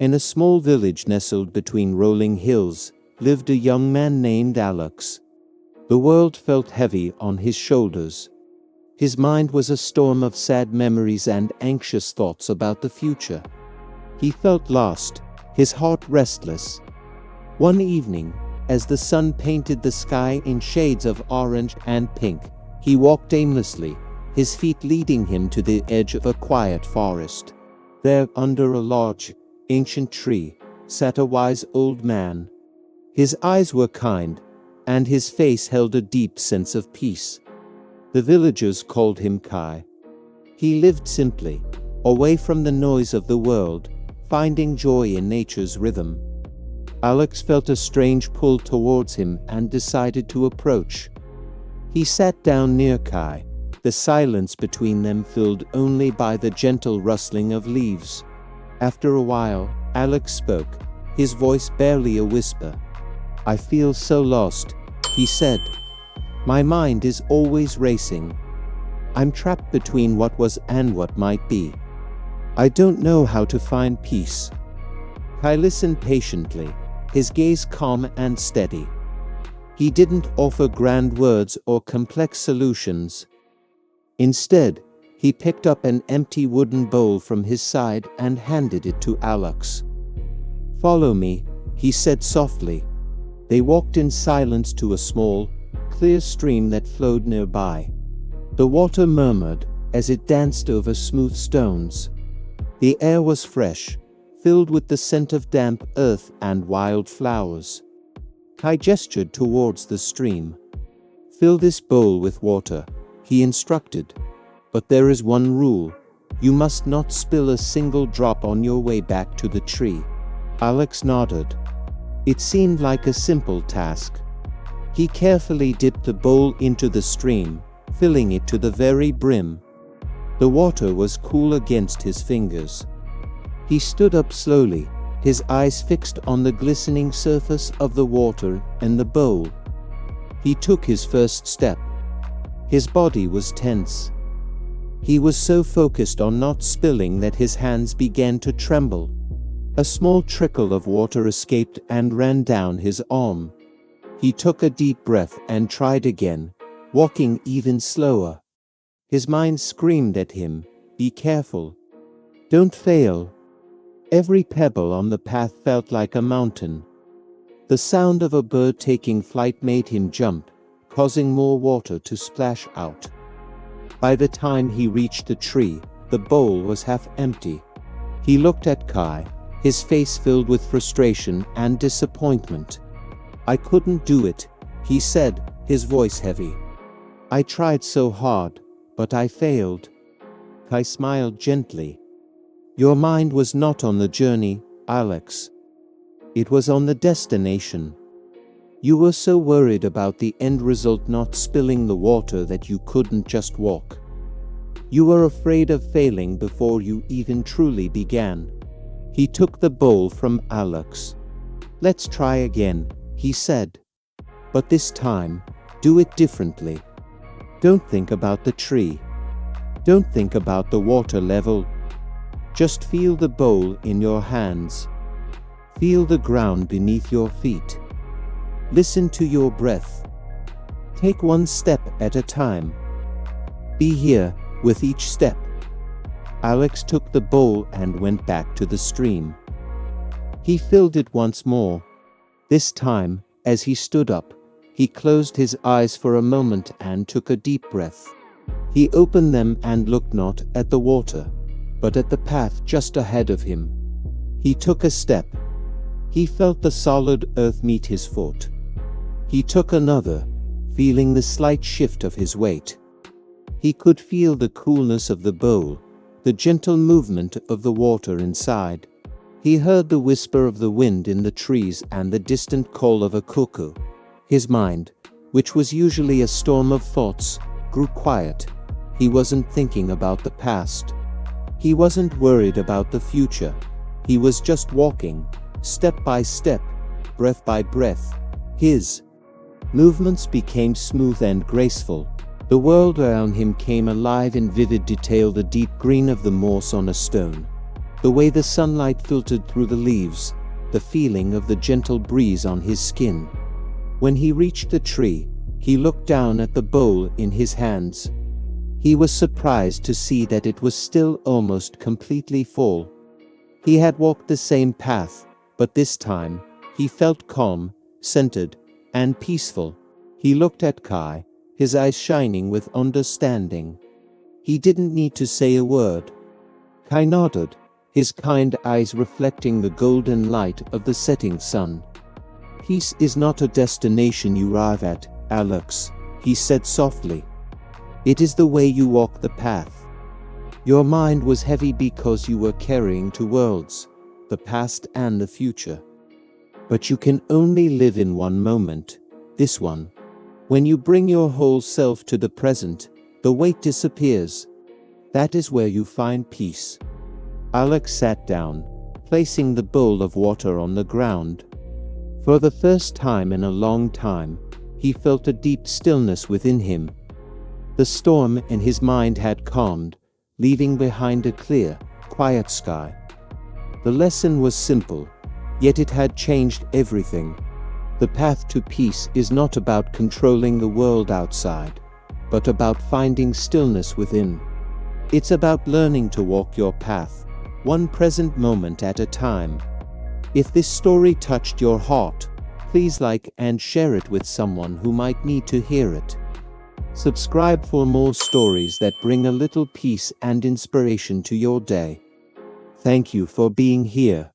In a small village nestled between rolling hills, lived a young man named Alex. The world felt heavy on his shoulders. His mind was a storm of sad memories and anxious thoughts about the future. He felt lost, his heart restless. One evening, as the sun painted the sky in shades of orange and pink, he walked aimlessly, his feet leading him to the edge of a quiet forest. There, under a large, ancient tree, sat a wise old man. His eyes were kind, and his face held a deep sense of peace. The villagers called him Kai. He lived simply, away from the noise of the world, finding joy in nature's rhythm. Alex felt a strange pull towards him and decided to approach. He sat down near Kai, the silence between them filled only by the gentle rustling of leaves. After a while, Alex spoke, his voice barely a whisper. "I feel so lost," he said. "My mind is always racing. I'm trapped between what was and what might be. I don't know how to find peace." Kai listened patiently, his gaze calm and steady. He didn't offer grand words or complex solutions. Instead, he picked up an empty wooden bowl from his side and handed it to Alex. "Follow me," he said softly. They walked in silence to a small, clear stream that flowed nearby. The water murmured as it danced over smooth stones. The air was fresh, filled with the scent of damp earth and wild flowers. Kai gestured towards the stream. "Fill this bowl with water," he instructed. "But there is one rule. You must not spill a single drop on your way back to the tree." Alex nodded. It seemed like a simple task. He carefully dipped the bowl into the stream, filling it to the very brim. The water was cool against his fingers. He stood up slowly, his eyes fixed on the glistening surface of the water in the bowl. He took his first step. His body was tense. He was so focused on not spilling that his hands began to tremble. A small trickle of water escaped and ran down his arm. He took a deep breath and tried again, walking even slower. His mind screamed at him, "Be careful. Don't fail." Every pebble on the path felt like a mountain. The sound of a bird taking flight made him jump, causing more water to splash out. By the time he reached the tree, the bowl was half empty. He looked at Kai, his face filled with frustration and disappointment. "I couldn't do it," he said, his voice heavy. "I tried so hard, but I failed." Kai smiled gently. "Your mind was not on the journey, Alex. It was on the destination. You were so worried about the end result not spilling the water that you couldn't just walk. You were afraid of failing before you even truly began." He took the bowl from Alex. "Let's try again," he said. "But this time, do it differently. Don't think about the tree. Don't think about the water level. Just feel the bowl in your hands. Feel the ground beneath your feet. Listen to your breath. Take one step at a time. Be here with each step." Alex took the bowl and went back to the stream. He filled it once more. This time, as he stood up, he closed his eyes for a moment and took a deep breath. He opened them and looked not at the water, but at the path just ahead of him. He took a step. He felt the solid earth meet his foot. He took another, feeling the slight shift of his weight. He could feel the coolness of the bowl, the gentle movement of the water inside. He heard the whisper of the wind in the trees and the distant call of a cuckoo. His mind, which was usually a storm of thoughts, grew quiet. He wasn't thinking about the past. He wasn't worried about the future. He was just walking, step by step, breath by breath. His movements became smooth and graceful. The world around him came alive in vivid detail, the deep green of the moss on a stone, The way the sunlight filtered through the leaves, the feeling of the gentle breeze on his skin. When he reached the tree, he looked down at the bowl in his hands. He was surprised to see that it was still almost completely full. He had walked the same path, but this time, he felt calm, centered, and peaceful. He looked at Kai, his eyes shining with understanding. He didn't need to say a word. Kai nodded, his kind eyes reflecting the golden light of the setting sun. "Peace is not a destination you arrive at, Alex," he said softly. "It is the way you walk the path." Your mind was heavy because you were carrying two worlds, the past and the future. But you can only live in one moment, this one. When you bring your whole self to the present, the weight disappears. That is where you find peace. Alex sat down, placing the bowl of water on the ground. For the first time in a long time, he felt a deep stillness within him. The storm in his mind had calmed, leaving behind a clear, quiet sky. The lesson was simple, yet it had changed everything. The path to peace is not about controlling the world outside, but about finding stillness within. It's about learning to walk your path, one present moment at a time. If this story touched your heart, please like and share it with someone who might need to hear it. Subscribe for more stories that bring a little peace and inspiration to your day. Thank you for being here.